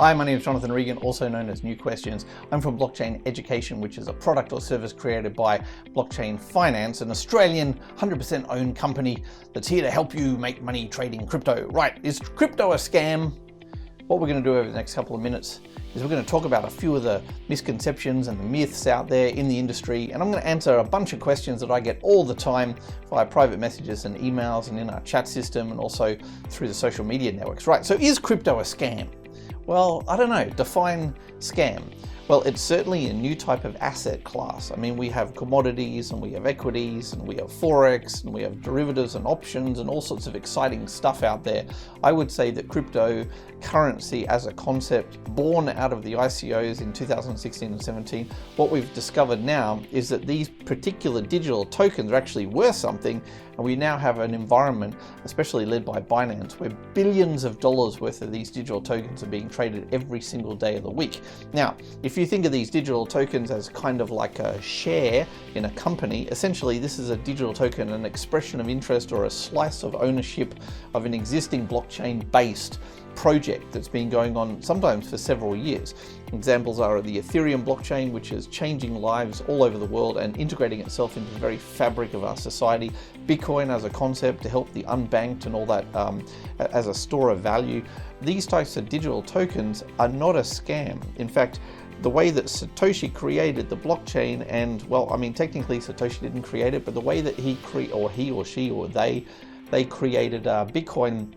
Hi, my name is Jonathan Regan, also known as New Questions. I'm from Blockchain Education, which is a product or service created by Blockchain Finance, an Australian 100% owned company that's here to help you make money trading crypto. Right, is crypto a scam? What we're going to do over the next couple of minutes is we're going to talk about a few of the misconceptions and the myths out there in the industry, and I'm going to answer a bunch of questions that I get all the time via private messages and emails and in our chat system and also through the social media networks. Right, so is crypto a scam? Well, I don't know, define scam. Well, it's certainly a new type of asset class. I mean, we have commodities and we have equities and we have Forex and we have derivatives and options and all sorts of exciting stuff out there. I would say that cryptocurrency as a concept born out of the ICOs in 2016 and 17, what we've discovered now is that these particular digital tokens are actually worth something, and we now have an environment, especially led by Binance, where billions of dollars worth of these digital tokens are being traded every single day of the week. Now, if you think of these digital tokens as kind of like a share in a company, essentially this is a digital token, an expression of interest or a slice of ownership of an existing blockchain-based project that's been going on sometimes for several years. Examples are the Ethereum blockchain, which is changing lives all over the world and integrating itself into the very fabric of our society. Bitcoin as a concept to help the unbanked and all that as a store of value. These types of digital tokens are not a scam. In fact, the way that Satoshi created the blockchain, and well, I mean, technically Satoshi didn't create it, but the way that he or she or they created Bitcoin,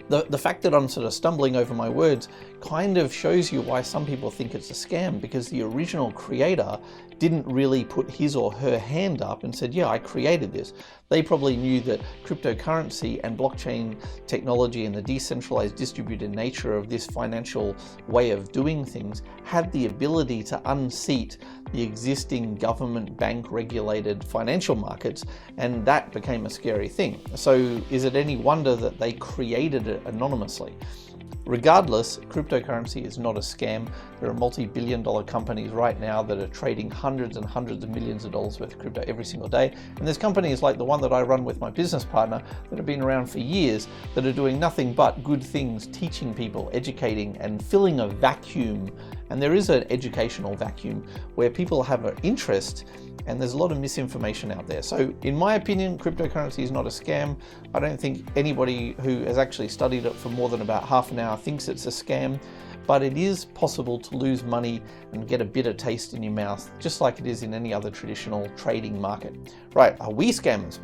the fact that I'm sort of stumbling over my words kind of shows you why some people think it's a scam, because the original creator didn't really put his or her hand up and said, yeah, I created this. They probably knew that cryptocurrency and blockchain technology and the decentralized distributed nature of this financial way of doing things had the ability to unseat the existing government bank regulated financial markets, and that became a scary thing. So is it any wonder that they created it anonymously? Regardless, cryptocurrency is not a scam. There are multi-billion-dollar companies right now that are trading hundreds and hundreds of millions of dollars worth of crypto every single day. And there's companies like the one that I run with my business partner that have been around for years that are doing nothing but good things, teaching people, educating, and filling a vacuum. And there is an educational vacuum where people have an interest, and there's a lot of misinformation out there. So in my opinion, cryptocurrency is not a scam. I don't think anybody who has actually studied it for more than about half an hour thinks it's a scam, but it is possible to lose money and get a bitter taste in your mouth, just like it is in any other traditional trading market. Right, are we scammers?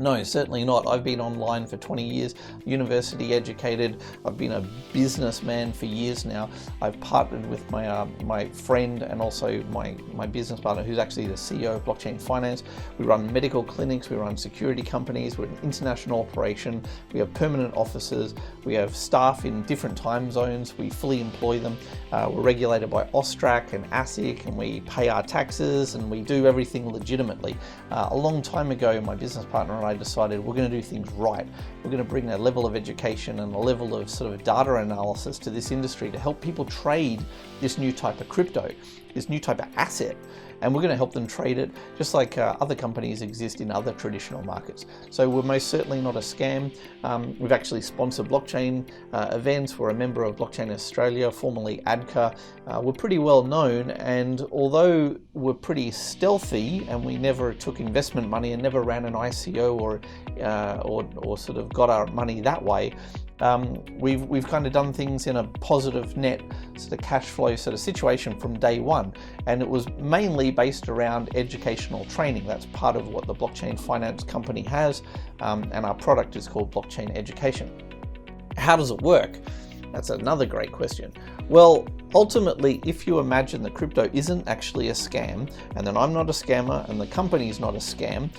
No, certainly not. I've been online for 20 years, university educated. I've been a businessman for years now. I've partnered with my friend and also my business partner, who's actually the CEO of Blockchain Finance. We run medical clinics, we run security companies, we're an international operation, we have permanent offices, we have staff in different time zones, we fully employ them. We're regulated by AUSTRAC and ASIC, and we pay our taxes, and we do everything legitimately. A long time ago, my business partner and I decided we're going to do things right. We're going to bring a level of education and a level of sort of data analysis to this industry to help people trade this new type of crypto, this new type of asset. And we're going to help them trade it just like other companies exist in other traditional markets. So we're most certainly not a scam. We've actually sponsored blockchain events. We're a member of Blockchain Australia, formerly ADCA. We're pretty well known, and although we're pretty stealthy and we never took investment money and never ran an ICO or sort of got our money that way, we've kind of done things in a positive net sort of cash flow sort of situation from day one, and it was mainly based around educational training. That's part of what the Blockchain Finance company has, and our product is called Blockchain Education. How does it work? That's another great question. Well, ultimately, if you imagine that crypto isn't actually a scam, and then I'm not a scammer and the company's not a scam,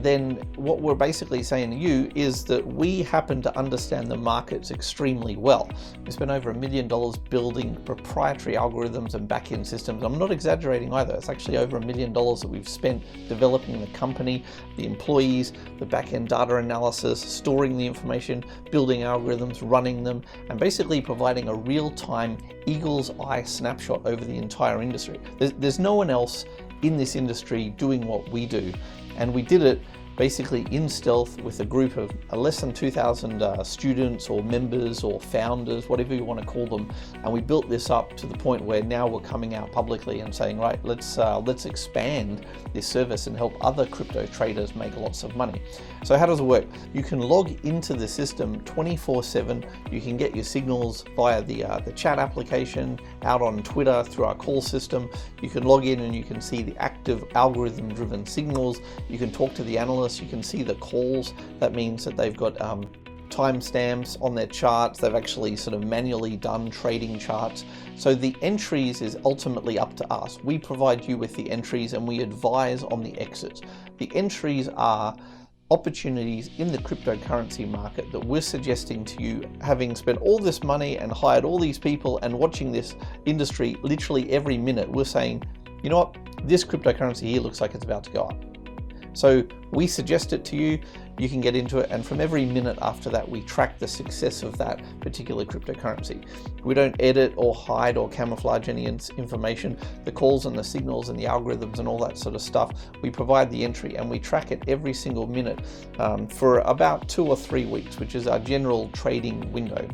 then what we're basically saying to you is that we happen to understand the markets extremely well. We spent over $1 million building proprietary algorithms and back-end systems. I'm not exaggerating either. It's actually over $1 million that we've spent developing the company, the employees, the back-end data analysis, storing the information, building algorithms, running them, and basically providing a real-time eagle's eye snapshot over the entire industry. There's no one else in this industry doing what we do, and we did it basically in stealth with a group of less than 2,000 students or members or founders, whatever you want to call them. And we built this up to the point where now we're coming out publicly and saying, right, let's expand this service and help other crypto traders make lots of money. So how does it work? You can log into the system 24/7. You can get your signals via the chat application, out on Twitter through our call system. You can log in and you can see the active algorithm-driven signals. You can talk to the analysts. You can see the calls. That means that they've got timestamps on their charts. They've actually sort of manually done trading charts. So the entries is ultimately up to us. We provide you with the entries and we advise on the exits. The entries are opportunities in the cryptocurrency market that we're suggesting to you, having spent all this money and hired all these people and watching this industry literally every minute. We're saying, you know what, this cryptocurrency here looks like it's about to go up. So we suggest it to you, you can get into it, and from every minute after that, we track the success of that particular cryptocurrency. We don't edit or hide or camouflage any information. The calls and the signals and the algorithms and all that sort of stuff, we provide the entry and we track it every single minute for about 2 or 3 weeks, which is our general trading window.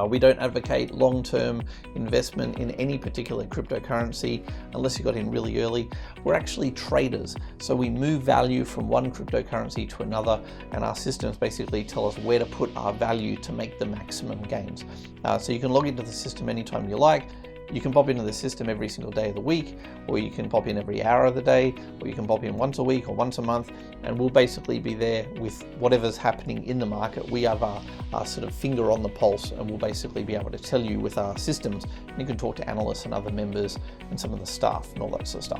We don't advocate long-term investment in any particular cryptocurrency unless you got in really early. We're actually traders, so we move value from one cryptocurrency to another, and our systems basically tell us where to put our value to make the maximum gains. So you can log into the system anytime you like. You can pop into the system every single day of the week, or you can pop in every hour of the day, or you can pop in once a week or once a month, and we'll basically be there with whatever's happening in the market. We have our sort of finger on the pulse, and we'll basically be able to tell you with our systems. And you can talk to analysts and other members and some of the staff and all that sort of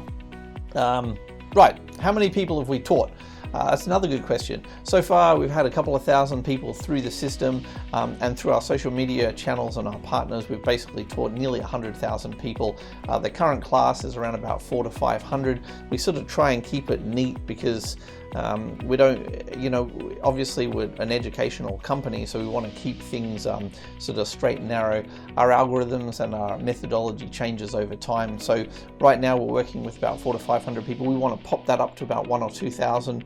stuff. Right, how many people have we taught? That's another good question. So far, we've had a couple of thousand people through the system, and through our social media channels and our partners, we've basically taught nearly 100,000 people. The current class is around about 400 to 500. We sort of try and keep it neat because we don't, obviously we're an educational company, so we want to keep things sort of straight and narrow. Our algorithms and our methodology changes over time. So right now we're working with about 400 to 500 people. We want to pop that up to about 1,000 or 2,000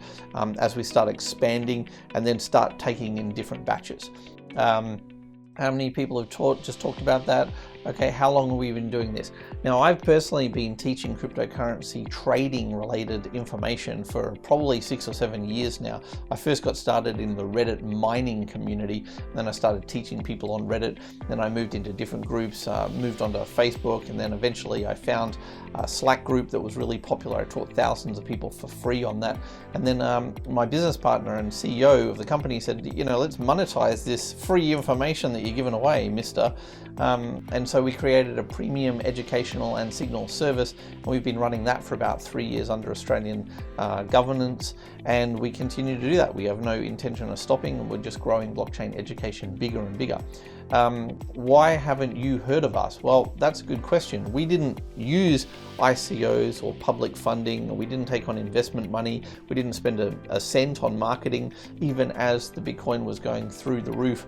as we start expanding and then start taking in different batches. How many people have just talked about that? Okay, how long have we been doing this? Now, I've personally been teaching cryptocurrency trading related information for probably 6 or 7 years now. I first got started in the Reddit mining community, then I started teaching people on Reddit, then I moved into different groups, moved onto Facebook, and then eventually I found a Slack group that was really popular. I taught thousands of people for free on that. And then my business partner and CEO of the company said, let's monetize this free information that you're giving away, mister. And so we created a premium educational and signal service, and we've been running that for about 3 years under Australian governance, and we continue to do that. We have no intention of stopping, and we're just growing blockchain education bigger and bigger. Why haven't you heard of us? Well, that's a good question. We didn't use ICOs or public funding, or we didn't take on investment money. We didn't spend a cent on marketing, even as the Bitcoin was going through the roof.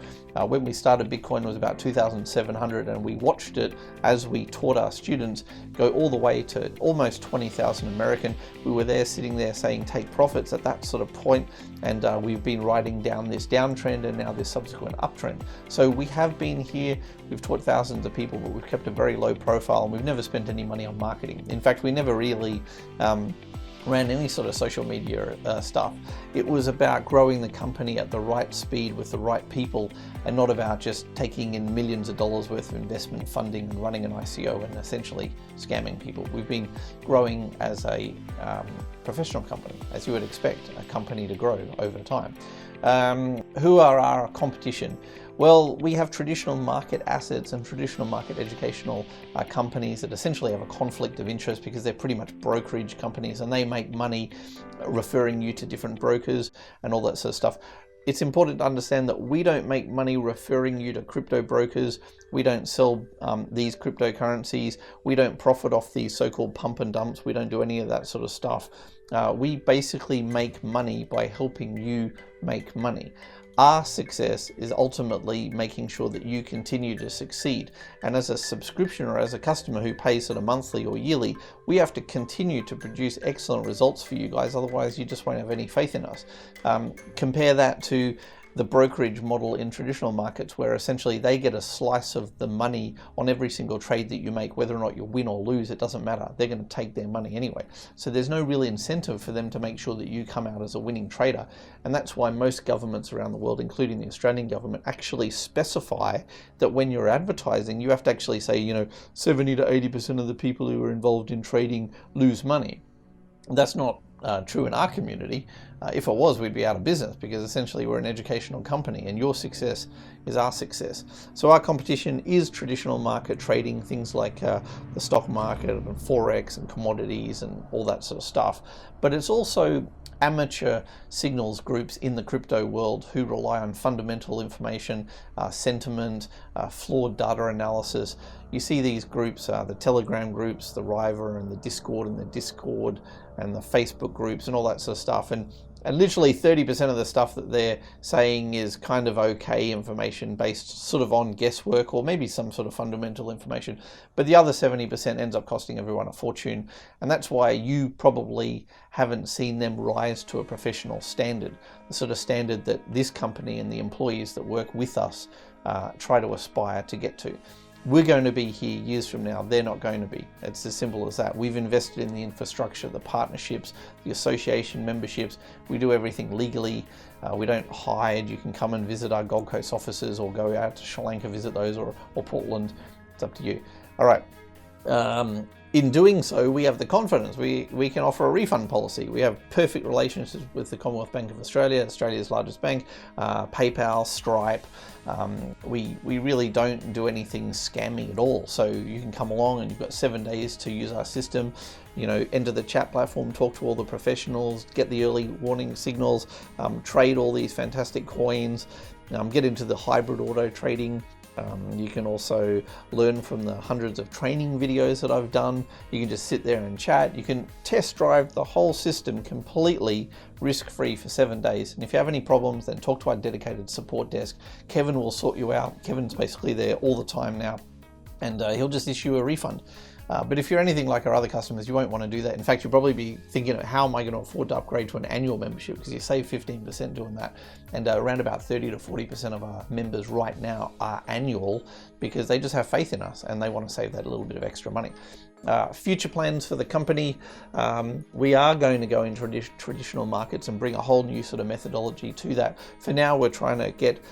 When we started, Bitcoin was about 2,700, and we watched it as we taught our students go all the way to almost 20,000 American. We were there sitting there saying take profits at that sort of point, and we've been riding down this downtrend and now this subsequent uptrend. So we have been here, we've taught thousands of people, but we've kept a very low profile, and we've never spent any money on marketing. In fact, we never really ran any sort of social media stuff. It was about growing the company at the right speed with the right people, and not about just taking in millions of dollars worth of investment funding and running an ICO and essentially scamming people. We've been growing as a professional company, as you would expect a company to grow over time. Who are our competition? Well, we have traditional market assets and traditional market educational companies that essentially have a conflict of interest because they're pretty much brokerage companies, and they make money referring you to different brokers and all that sort of stuff. It's important to understand that we don't make money referring you to crypto brokers. We don't sell these cryptocurrencies. We don't profit off these so-called pump and dumps. We don't do any of that sort of stuff. We basically make money by helping you make money. Our success is ultimately making sure that you continue to succeed. And as a subscription or as a customer who pays sort of monthly or yearly, we have to continue to produce excellent results for you guys. Otherwise, you just won't have any faith in us. Compare that to the brokerage model in traditional markets, where essentially they get a slice of the money on every single trade that you make. Whether or not you win or lose, it doesn't matter. They're going to take their money anyway. So there's no real incentive for them to make sure that you come out as a winning trader. And that's why most governments around the world, including the Australian government, actually specify that when you're advertising, you have to actually say, 70 to 80% of the people who are involved in trading lose money. That's not true in our community. If it was, we'd be out of business, because essentially we're an educational company and your success is our success. So our competition is traditional market trading, things like the stock market and Forex and commodities and all that sort of stuff. But it's also amateur signals groups in the crypto world who rely on fundamental information, sentiment, flawed data analysis. You see these groups, the Telegram groups, the River and the Discord and the Facebook groups and all that sort of stuff. And literally 30% of the stuff that they're saying is kind of okay information based sort of on guesswork or maybe some sort of fundamental information. But the other 70% ends up costing everyone a fortune. And that's why you probably haven't seen them rise to a professional standard, the sort of standard that this company and the employees that work with us try to aspire to get to. We're going to be here years from now. They're not going to be. It's as simple as that. We've invested in the infrastructure, the partnerships, the association memberships. We do everything legally. We don't hide. You can come and visit our Gold Coast offices or go out to Sri Lanka, visit those, or Portland. It's up to you. All right. In doing so, we have the confidence. We can offer a refund policy. We have perfect relationships with the Commonwealth Bank of Australia, Australia's largest bank, PayPal, Stripe. We really don't do anything scammy at all. So you can come along and you've got 7 days to use our system. Enter the chat platform, talk to all the professionals, get the early warning signals, trade all these fantastic coins, get into the hybrid auto trading. You can also learn from the hundreds of training videos that I've done. You can just sit there and chat. You can test drive the whole system completely risk-free for 7 days. And if you have any problems, then talk to our dedicated support desk. Kevin will sort you out. Kevin's basically there all the time now, and he'll just issue a refund. But if you're anything like our other customers, you won't want to do that. In fact, you'll probably be thinking, how am I going to afford to upgrade to an annual membership? Because you save 15% doing that. And around about 30 to 40% of our members right now are annual, because they just have faith in us and they want to save that little bit of extra money. Future plans for the company, we are going to go into traditional markets and bring a whole new sort of methodology to that. For now, we're trying to get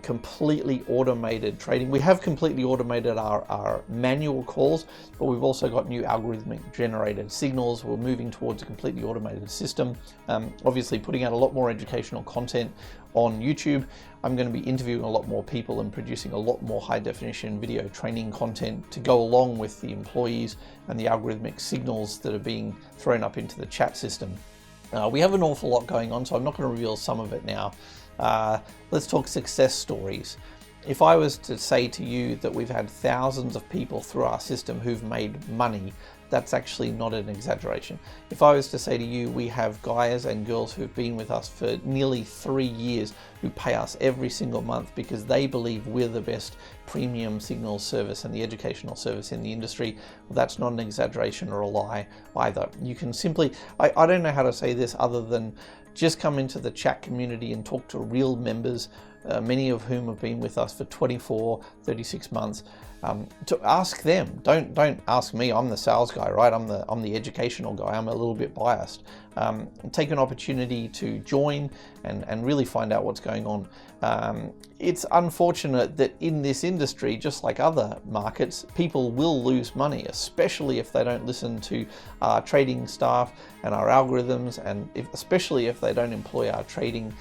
completely automated trading. We have completely automated our manual calls, but we've also got new algorithmic generated signals. We're moving towards a completely automated system. Obviously putting out a lot more educational content on YouTube. I'm going to be interviewing a lot more people and producing a lot more high definition video training content to go along with the employees and the algorithmic signals that are being thrown up into the chat system. We have an awful lot going on, so I'm not going to reveal some of it now. Let's talk success stories. If I was to say to you that we've had thousands of people through our system who've made money, that's actually not an exaggeration. If I was to say to you, we have guys and girls who've been with us for nearly 3 years who pay us every single month because they believe we're the best premium signal service and the educational service in the industry, well, that's not an exaggeration or a lie either. You can simply, I don't know how to say this other than just come into the chat community and talk to real members, many of whom have been with us for 24, 36 months, to ask them. Don't ask me. I'm the sales guy, right? I'm the educational guy. I'm a little bit biased. Take an opportunity to join and really find out what's going on. It's unfortunate that in this industry, just like other markets, people will lose money, especially if they don't listen to our trading staff and our algorithms, and especially if they don't employ our trading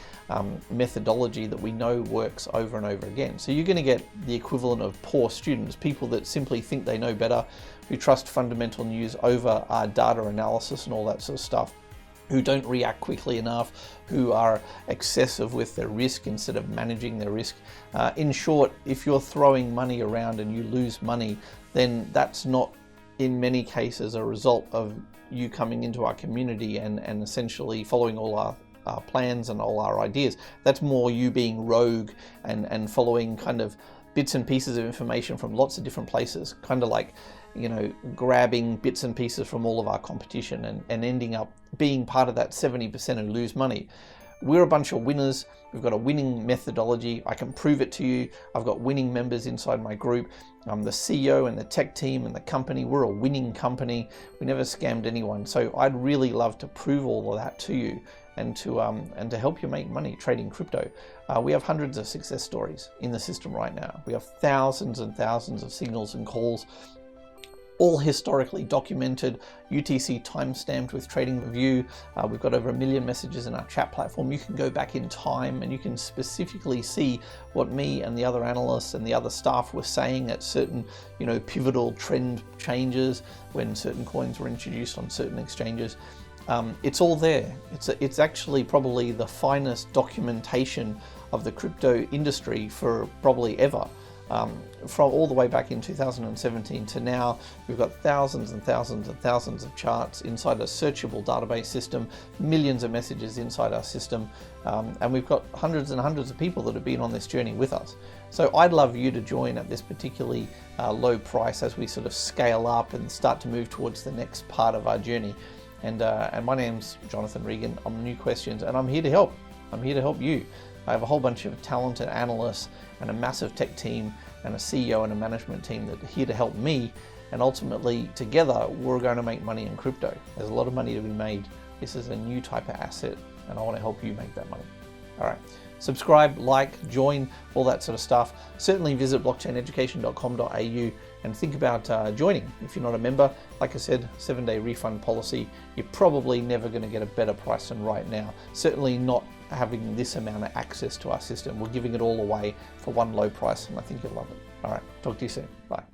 methodology that we know works over and over again. So you're going to get the equivalent of poor students, people that simply think they know better, who trust fundamental news over our data analysis and all that sort of stuff, who don't react quickly enough, who are excessive with their risk instead of managing their risk. In short, if you're throwing money around and you lose money, then that's not, in many cases, a result of you coming into our community and essentially following all our our plans and all our ideas. That's more you being rogue and following kind of bits and pieces of information from lots of different places, kind of like, you know, grabbing bits and pieces from all of our competition and ending up being part of that 70% who lose money. We're a bunch of winners. We've got a winning methodology. I can prove it to you. I've got winning members inside my group. I'm the CEO and the tech team and the company. We're a winning company. We never scammed anyone. So I'd really love to prove all of that to you and to help you make money trading crypto. We have hundreds of success stories in the system right now. We have thousands and thousands of signals and calls, all historically documented, UTC time-stamped with Trading Review. We've got over 1 million messages in our chat platform. You can go back in time and you can specifically see what me and the other analysts and the other staff were saying at certain, you know, pivotal trend changes when certain coins were introduced on certain exchanges. It's all there. It's actually probably the finest documentation of the crypto industry for probably ever. From all the way back in 2017 to now, we've got thousands and thousands and thousands of charts inside a searchable database system, millions of messages inside our system, and we've got hundreds and hundreds of people that have been on this journey with us. So I'd love you to join at this particularly low price as we sort of scale up and start to move towards the next part of our journey. And my name's Jonathan Regan. I'm New Questions, and I'm here to help. I'm here to help you. I have a whole bunch of talented analysts and a massive tech team and a CEO and a management team that are here to help me, and ultimately together we're going to make money in crypto. There's a lot of money to be made. This is a new type of asset and I want to help you make that money. All right, subscribe, like, join, all that sort of stuff. Certainly visit blockchaineducation.com.au and think about joining. If you're not a member, like I said, 7-day refund policy. You're probably never going to get a better price than right now. Certainly not having this amount of access to our system. We're giving it all away for one low price, and I think you'll love it. All right, talk to you soon. Bye.